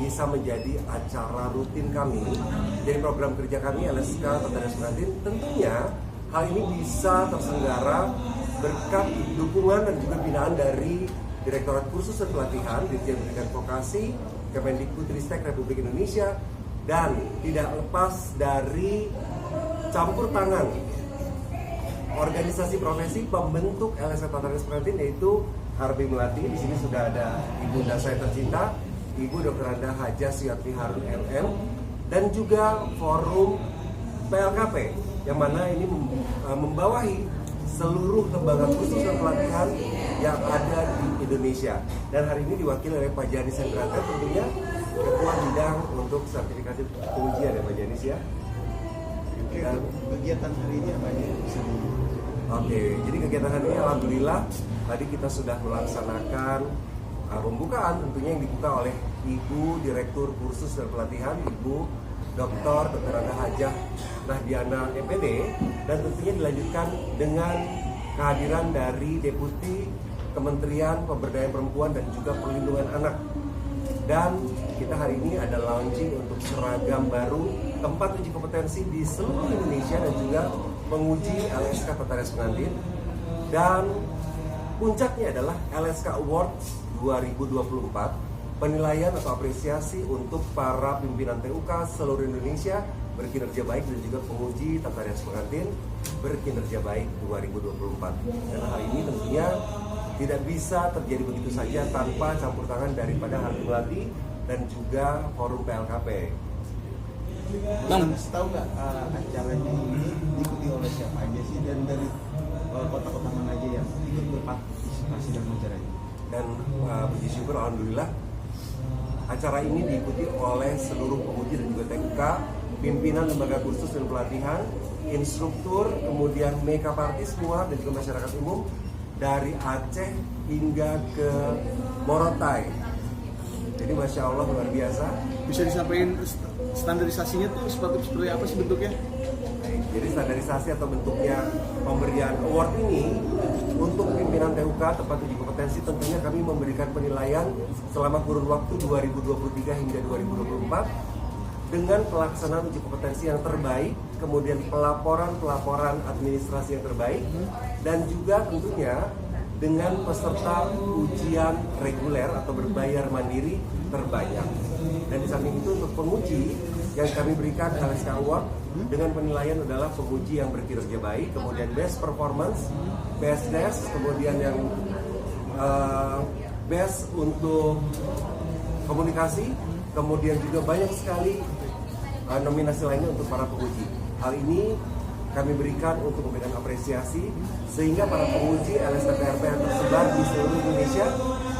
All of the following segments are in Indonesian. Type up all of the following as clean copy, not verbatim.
bisa menjadi acara rutin kami dari program kerja kami LSK Tentara Pengantin. Tentunya hal ini bisa terselenggara berkat dukungan dan juga binaan dari Direktorat Kursus dan Pelatihan Dirjen Pendidikan Vokasi Kemendikbudristek Republik Indonesia, dan tidak lepas dari campur tangan organisasi profesi pembentuk LSK Tentara Pengantin, yaitu Harbi Melati. Di sini sudah ada ibunda saya tercinta, Ibu Dr. Anda Hajah Suyatmi Harun MM, dan juga forum PLKP yang mana ini membawahi seluruh lembaga khusus dan pelatihan yang ada di Indonesia. Dan hari ini diwakili oleh Pak Janis Hendrata, tentunya Ketua Bidang untuk Sertifikasi Pengujian ya Pak Janis ya. Dan kegiatan hari ini apa aja? Oke, jadi kegiatan hari ini alhamdulillah tadi kita sudah melaksanakan pembukaan, tentunya yang dibuka oleh Ibu Direktur Kursus dan Pelatihan, Ibu Dr. Anda Hajah Nahdiana MPD, dan tentunya dilanjutkan dengan kehadiran dari Deputi Kementerian Pemberdayaan Perempuan dan juga Perlindungan Anak. Dan kita hari ini ada launching untuk seragam baru, tempat uji kompetensi di seluruh Indonesia dan juga penguji LSK Tentara Pengantin. Dan puncaknya adalah LSK Awards 2024, penilaian atau apresiasi untuk para pimpinan TUK seluruh Indonesia berkinerja baik dan juga penguji Tata Rias Pengantin berkinerja baik 2024. Dan hal ini tentunya tidak bisa terjadi begitu saja tanpa campur tangan daripada Harbi Melati dan juga forum PLKP. Bang, tahu nggak acaranya ini diikuti oleh siapa aja sih, dan dari kota-kota mana aja yang ikut berpartisipasi dalam acara ini? Dan puji syukur alhamdulillah acara ini diikuti oleh seluruh penguji dan juga TUK, pimpinan lembaga kursus dan pelatihan, instruktur, kemudian makeup artist semua, dan juga masyarakat umum dari Aceh hingga ke Morotai. Jadi Masya Allah luar biasa. Bisa disampaikan standarisasinya tuh seperti apa sih bentuknya? Jadi standarisasi atau bentuknya pemberian award ini untuk pimpinan TUK tempat uji kompetensi, tentunya kami memberikan penilaian selama kurun waktu 2023 hingga 2024 dengan pelaksanaan uji kompetensi yang terbaik, kemudian pelaporan administrasi yang terbaik, dan juga tentunya dengan peserta ujian reguler atau berbayar mandiri terbanyak. Dan di samping itu untuk penguji yang kami berikan LSK Award dengan penilaian adalah penguji yang berkinerja baik, kemudian best performance, best desk, kemudian yang best untuk komunikasi, kemudian juga banyak sekali nominasi lainnya untuk para penguji. Hal ini kami berikan untuk memberikan apresiasi sehingga para penguji LSK TRP yang tersebar di seluruh Indonesia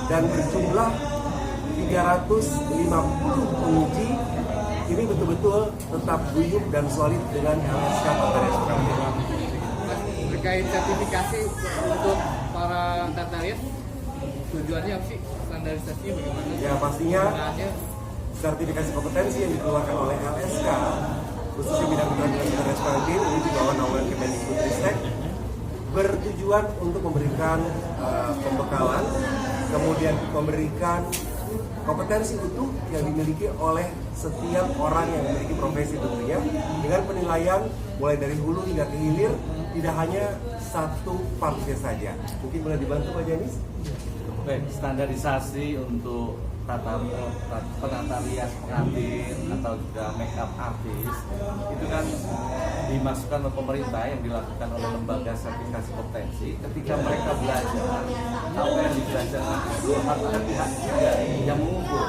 dan berjumlah 350 penguji ini betul-betul tetap guyup dan solid dengan LSK Tata Rias Pengantin. Terkait sertifikasi untuk para Tata Rias, tujuannya apa sih? Standarisasinya bagaimana? Ya pastinya sertifikasi kompetensi yang dikeluarkan oleh LSK khususnya bidang keterampilan Tata Rias Pengantin ini di bawah naungan Kemendikbudristek bertujuan untuk memberikan pembekalan, kemudian memberikan kompetensi utuh yang dimiliki oleh setiap orang yang memiliki profesi tentunya, dengan penilaian mulai dari hulu hingga ke hilir, tidak hanya satu partnya saja. Mungkin boleh dibantu Pak Janis? Baik, standarisasi untuk penata rias pengantin atau juga makeup artist itu kan dimasukkan oleh pemerintah yang dilakukan oleh lembaga sertifikasi kompetensi. Ketika mereka belajar, apa yang dibelajarkan itu harus ada pihak ketiga yang mengukur,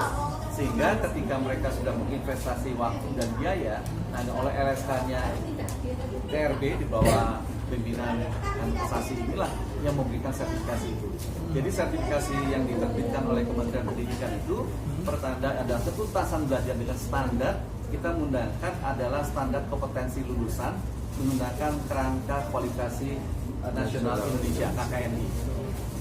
sehingga ketika mereka sudah menginvestasi waktu dan biaya, hanya oleh LSK-nya TRB di bawah pimpinan investasi inilah yang memberikan sertifikasi itu. Jadi sertifikasi yang diterbitkan oleh Kementerian Pendidikan itu pertanda ada ketuntasan belajar dengan standar. Kita menggunakan adalah standar kompetensi lulusan menggunakan kerangka kualifikasi nasional Indonesia KKNI.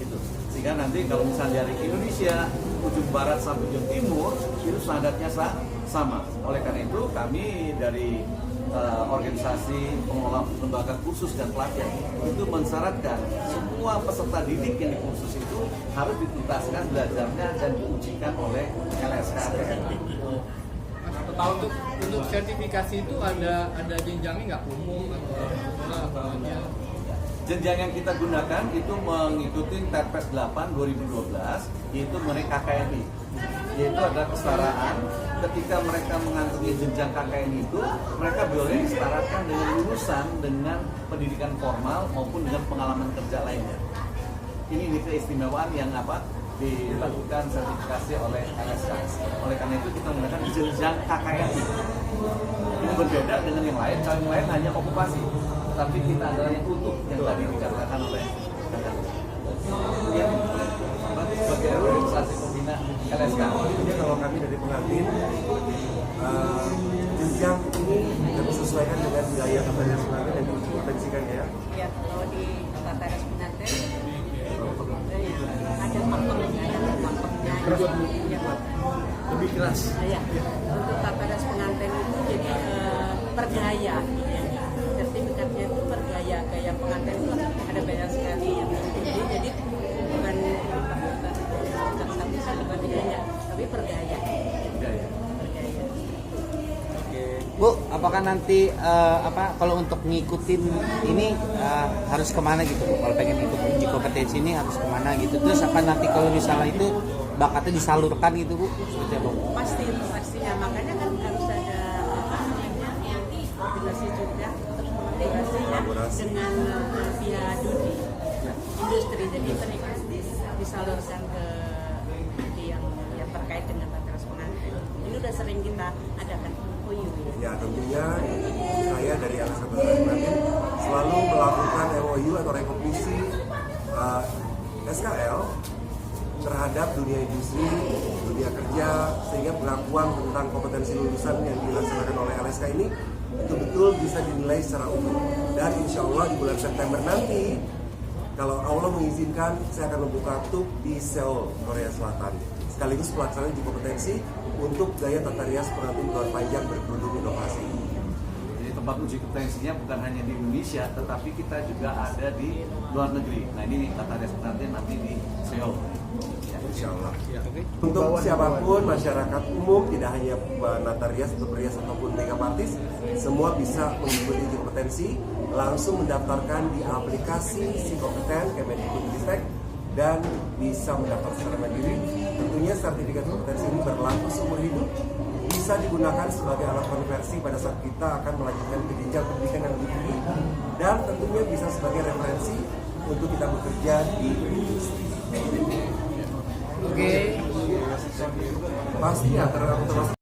Gitu. Sehingga nanti kalau misalnya dari Indonesia ujung barat sampai ujung timur itu standarnya sama. Oleh karena itu kami dari organisasi pengelola lembaga kursus dan pelatihan itu mensyaratkan semua peserta didik yang di kursus itu harus dituntaskan belajarnya dan diujikan oleh LSK TRP. Untuk sertifikasi itu ada jenjangnya nggak, umum atau aja? Jenjang yang kita gunakan itu mengikuti Perpres 8 2012, yaitu mengenai KKNI, yaitu adalah kesetaraan. Ketika mereka mengantungi jenjang KKNI itu, mereka boleh disetarakan dengan lulusan dengan pendidikan formal maupun dengan pengalaman kerja lainnya. Ini keistimewaan yang dilakukan sertifikasi oleh LSK. Oleh karena itu kita menggunakan jenjang KKNI. Ini berbeda dengan yang lain. Kalau yang lain hanya okupasi, tapi kita adalah yang utuh yang tadi dikatakan oleh Kakak. Yang sebagai organisasi pembina LSK. Jadi kalau kami dari pengantin, jenjang ini kami sesuaikan dengan gaya Tata pengantin dan dikonvensikan ya. Ya, kalau di Tata pengantin ada makemnya, Lebih keras. ya. Untuk Tata pengantin itu jadi pergaya, ya. Sertifikatnya itu pergaya, gaya pengantin itu ada banyak sekali yang tinggi, jadi bukan tapi gaya, tapi pergaya. Bu, apakah nanti kalau untuk ngikutin ini harus kemana gitu Bu? Kalau pengen ikut uji kompetensi ini harus kemana gitu? Terus apa nanti kalau misalnya itu bakatnya disalurkan gitu Bu? Seperti apa Bu? Pastinya, makanya kan harus ada koordinasi juga, koordinasinya dengan pihak industri, jadi disalurkan ke yang terkait dengan Tata pengantin. Ini udah sering kita adakan MOU. Ya tentunya saya dari LSK Tata pengantin selalu melakukan MOU atau rekognisi SKL terhadap dunia industri, dunia kerja, sehingga pengakuan tentang kompetensi lulusan yang dilaksanakan oleh LSK ini betul-betul bisa dinilai secara utuh. Dan insya Allah di bulan September nanti, kalau Allah mengizinkan, saya akan membuka TUP di Seoul, Korea Selatan. Sekaligus pelaksanaan uji kompetensi untuk gaya tata rias pengantin gaun panjang berkerudung inovasi. Jadi tempat uji kompetensinya bukan hanya di Indonesia, tetapi kita juga ada di luar negeri. Nah ini tata rias pengantin nanti di Seoul. Insya Allah. Untuk siapapun masyarakat umum, tidak hanya penata rias atau perias ataupun makeup artist, semua bisa mengikuti uji kompetensi, langsung mendaftarkan di aplikasi Psikompeten Kemendikbudristek dan bisa mendaftar secara mandiri. Tentunya sertifikat kompetensi ini berlaku seumur hidup, bisa digunakan sebagai alat konversi pada saat kita akan melanjutkan ke jenjang pendidikan yang lebih tinggi, dan tentunya bisa sebagai referensi untuk kita bekerja di industri. Oke. Pasti ya, termasuk